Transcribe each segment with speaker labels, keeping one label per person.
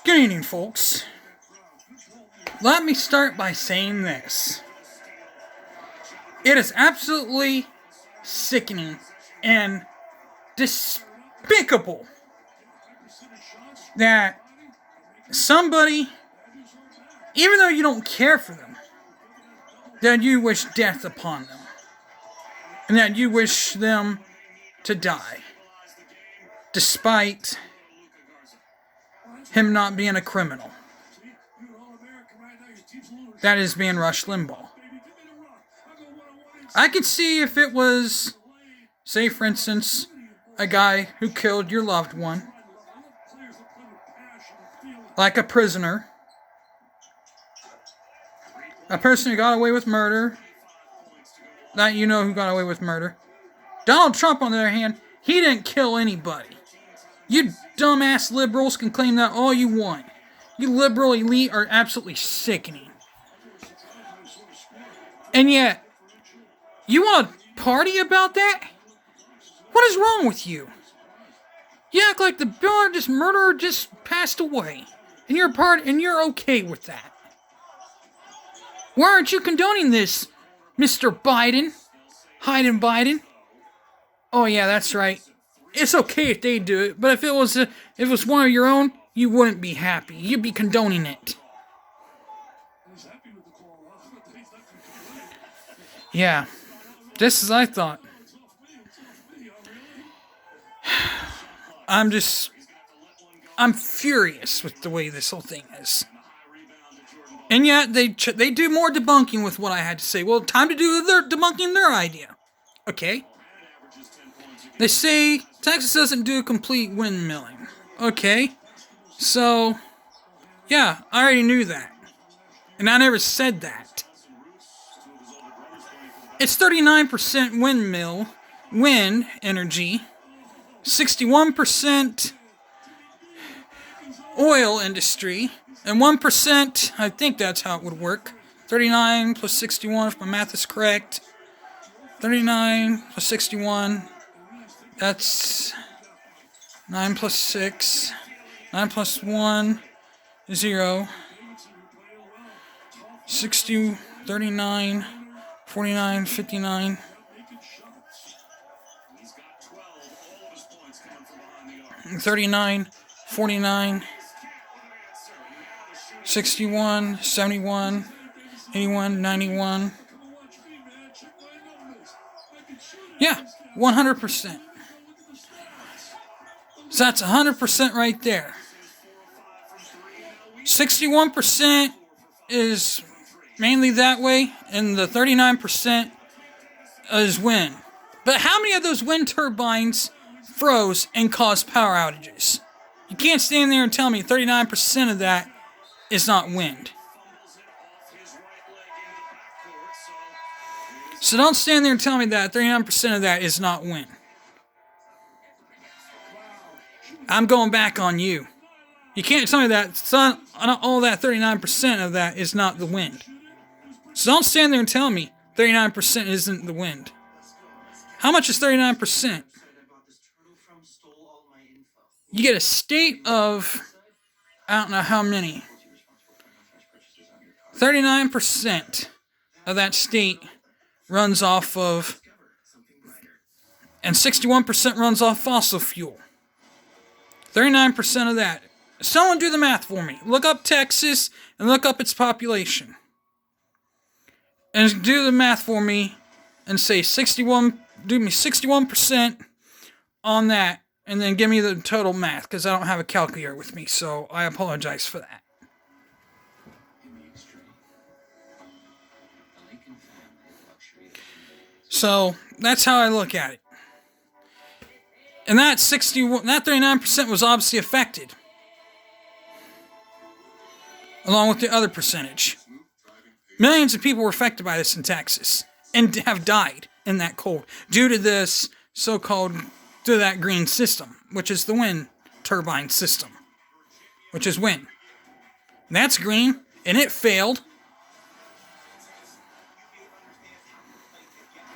Speaker 1: Good evening, folks. Let me start by saying this. It is absolutely sickening and despicable that somebody, even though you don't care for them, that you wish death upon them, and that you wish them to die, despite him not being a criminal. That is being Rush Limbaugh. I could see if it was, say for instance, a guy who killed your loved one, like a prisoner, a person who got away with murder, that you know who got away with murder. Donald Trump, on the other hand, he didn't kill anybody. You dumbass liberals can claim that all you want. You liberal elite are absolutely sickening. And yet, you want to party about that? What is wrong with you? You act like the largest murderer just passed away, and you're okay with that. Why aren't you condoning this, Mr. Biden? Hayden Biden? Oh yeah, that's right. It's okay if they do it, but if it was one of your own, you wouldn't be happy. You'd be condoning it. Yeah, just as I thought. I'm furious with the way this whole thing is. And yet, they do more debunking with what I had to say. Well, time to do their debunking their idea. Okay. They say Texas doesn't do complete windmilling. Okay. So, yeah, I already knew that. And I never said that. It's 39% wind energy, 61% oil industry, and 1%, I think that's how it would work. 39 plus 61, if my math is correct. 39 plus 61, that's 9 plus 6, 9 plus 1, 0. 60, 39, 49, 59. And 39, 49, 61, 71, 81, 91. Yeah, 100%. So that's 100% right there. 61% is mainly that way, and the 39% is wind. But how many of those wind turbines froze and caused power outages? You can't stand there and tell me 39% of that is not wind. So don't stand there and tell me that 39% of that is not wind. I'm going back on you. You can't tell me that all that 39% of that is not the wind. So don't stand there and tell me 39% isn't the wind. How much is 39%? You get a state of, I don't know how many. 39% of that state runs off of, and 61% runs off fossil fuel. 39% of that. Someone do the math for me. Look up Texas and look up its population. And do the math for me and say 61% on that, and then give me the total math, because I don't have a calculator with me, so I apologize for that. So that's how I look at it. And that 39% was obviously affected, along with the other percentage. Millions of people were affected by this in Texas and have died in that cold due to this to that green system, which is the wind turbine system, which is wind. And that's green, and it failed.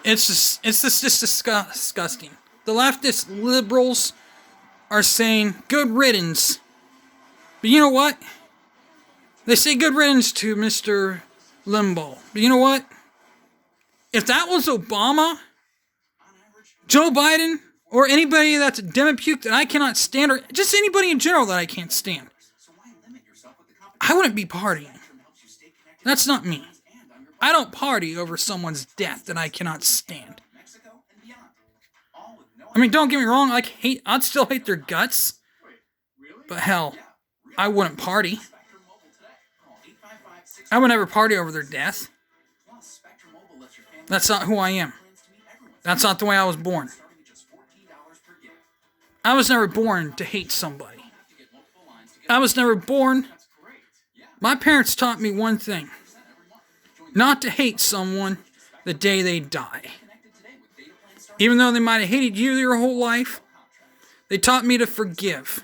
Speaker 1: It's just disgusting. The leftist liberals are saying good riddance But you know what? They say good riddance to Mr. Limbaugh. But you know what? If that was Obama, Joe Biden, or anybody that's a Demapuke that I cannot stand, or just anybody in general that I can't stand, I wouldn't be partying. That's not me. I don't party over someone's death that I cannot stand. I mean, don't get me wrong, I'd still hate their guts. But hell, I wouldn't party. I would never party over their death. That's not who I am. That's not the way I was born. I was never born to hate somebody. I was never born. My parents taught me one thing. Not to hate someone the day they die. Even though they might have hated you your whole life, they taught me to forgive.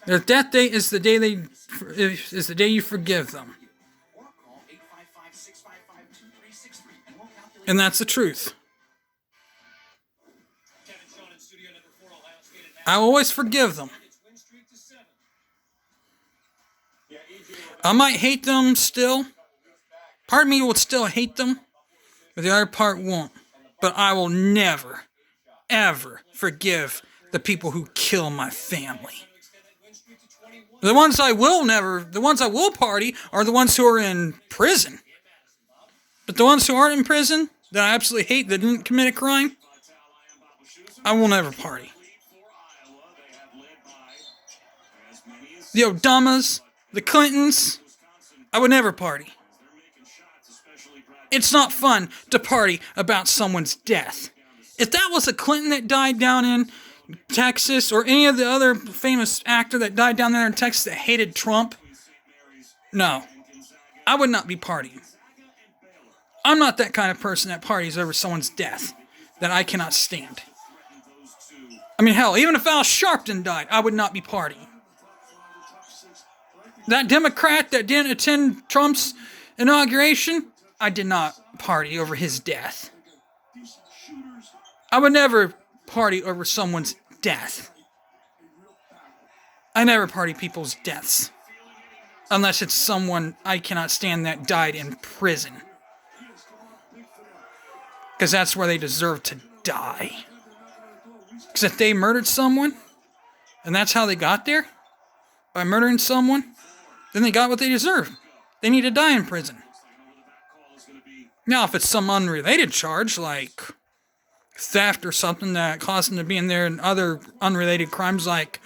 Speaker 1: Their death date is the day you forgive them. And that's the truth. I always forgive them. I might hate them still. Part of me will still hate them, but the other part won't. But I will never, ever forgive the people who kill my family. The ones I will party are the ones who are in prison. But the ones who aren't in prison, that I absolutely hate, that didn't commit a crime, I will never party. The Obamas, the Clintons, I would never party. It's not fun to party about someone's death. If that was a Clinton that died down in Texas, or any of the other famous actor that died down there in Texas that hated Trump, no, I would not be partying. I'm not that kind of person that parties over someone's death that I cannot stand. I mean, hell, even if Al Sharpton died, I would not be partying. That Democrat that didn't attend Trump's inauguration, I did not party over his death. I would never party over someone's death. I never party people's deaths. Unless it's someone I cannot stand that died in prison. Because that's where they deserve to die. Because if they murdered someone, and that's how they got there, by murdering someone, then they got what they deserve. They need to die in prison. Now, if it's some unrelated charge, like theft or something that caused them to be in there, and other unrelated crimes like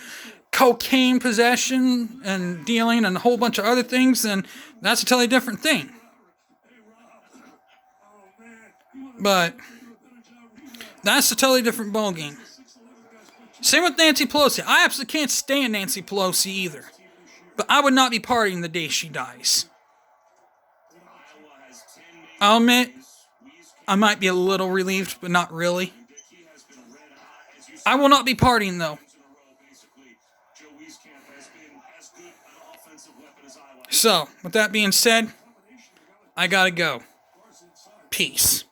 Speaker 1: cocaine possession and dealing and a whole bunch of other things, then that's a totally different thing. But that's a totally different ballgame. Same with Nancy Pelosi. I absolutely can't stand Nancy Pelosi either. But I would not be partying the day she dies. I'll admit, I might be a little relieved, but not really. I will not be partying, though. So, with that being said, I gotta go. Peace.